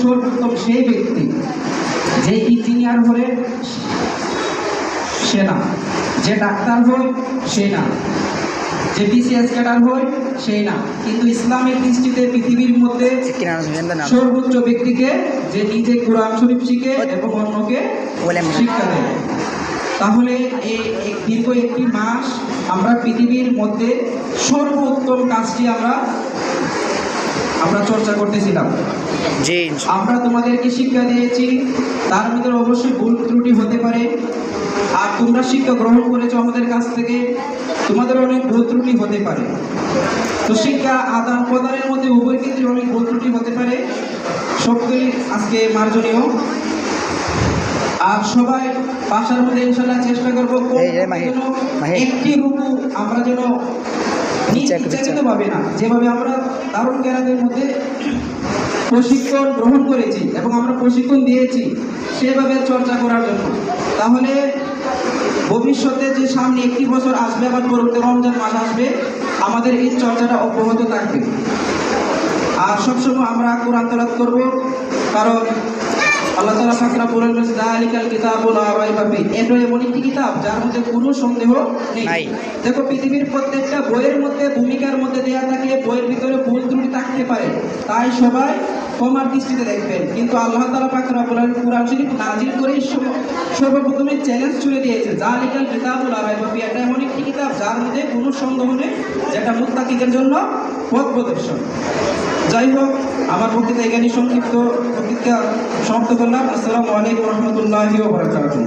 সর্বোত্তম সেই ব্যক্তি যে ইঞ্জিনিয়ার হলে সে না, যে ডাক্তার হয় সে না, যে বিসিএস ক্যাডার হয় সেই না, কিন্তু ইসলামের দৃষ্টিতে পৃথিবীর মধ্যে সর্বোচ্চ ব্যক্তিকে যে নিজে কোরআন শরীফ শিখে এবং অন্যকে শিক্ষা দেয়। তাহলে এই দীর্ঘ একটি মাস আমরা পৃথিবীর মধ্যে সর্বোত্তম কাজটি আমরা চর্চা করতেছিলাম। আমরা তোমাদেরকে শিক্ষা দিয়েছি, তার ভিতরে অবশ্যই ভুল ত্রুটি হতে পারে। আর তোমরা শিক্ষা গ্রহণ করেছো আমাদের কাছ থেকে, তোমাদের অনেক ভুল ত্রুটি হতে পারে। তো শিক্ষা আদান প্রদানের মধ্যে উভয় ক্ষেত্রে অনেক ভুল ত্রুটি হতে পারে, সবগুলি আজকে মার্জনীয়। আর সবাই বাসার মধ্যে ইনশাআল্লাহ চেষ্টা করবো একটি রুকু আমরা যেন ইচ্ছাকৃতভাবে না, যেভাবে আমরা দারুণ কেরাতের মধ্যে প্রশিক্ষণ গ্রহণ করেছি এবং আমরা প্রশিক্ষণ দিয়েছি সেভাবে চর্চা করার জন্য। তাহলে ভবিষ্যতে যে সামনে একটি বছর আসবে, আবার পরবর্তী রমজান মাস আসবে, আমাদের এই চর্চাটা অব্যাহত থাকবে। আর সবসময় আমরা কোরআন তেলাওয়াত করব, কারণ আল্লাহ তাআলা ফাকরা বলেন যালিকাল কিতাবুল লা রাইবা ফীহি, এটা এমন একটি কিতাব যার মধ্যে কোনো সন্দেহ নেই। দেখো পৃথিবীর প্রত্যেকটা বইয়ের মধ্যে ভূমিকার মধ্যে দেয়া থাকে, বইয়ের ভিতরে ভুল ত্রুটি থাকতে পারে, তাই সবাই ক্ষমার দৃষ্টিতে দেখবেন। কিন্তু আল্লাহ তাআলা ফাকরা বলেন কোরআন শরীফ নাজিল করে সর্বপ্রথমে চ্যালেঞ্জ ছুড়ে দিয়েছে, যালিকাল কিতাবুল লা রাইবা ফীহি, এটা এমন একটি কিতাব যার মধ্যে কোনো সন্দেহ নেই, যেটা মুত্তাকিদের জন্য পথ প্রদর্শন। যাই হোক, আমার বক্তৃতা এখানে সংক্ষিপ্ত বক্তৃতা সমাপ্ত করলাম। আসসালামু আলাইকুম ওয়া রাহমাতুল্লাহি ওয়া বারাকাতুহু।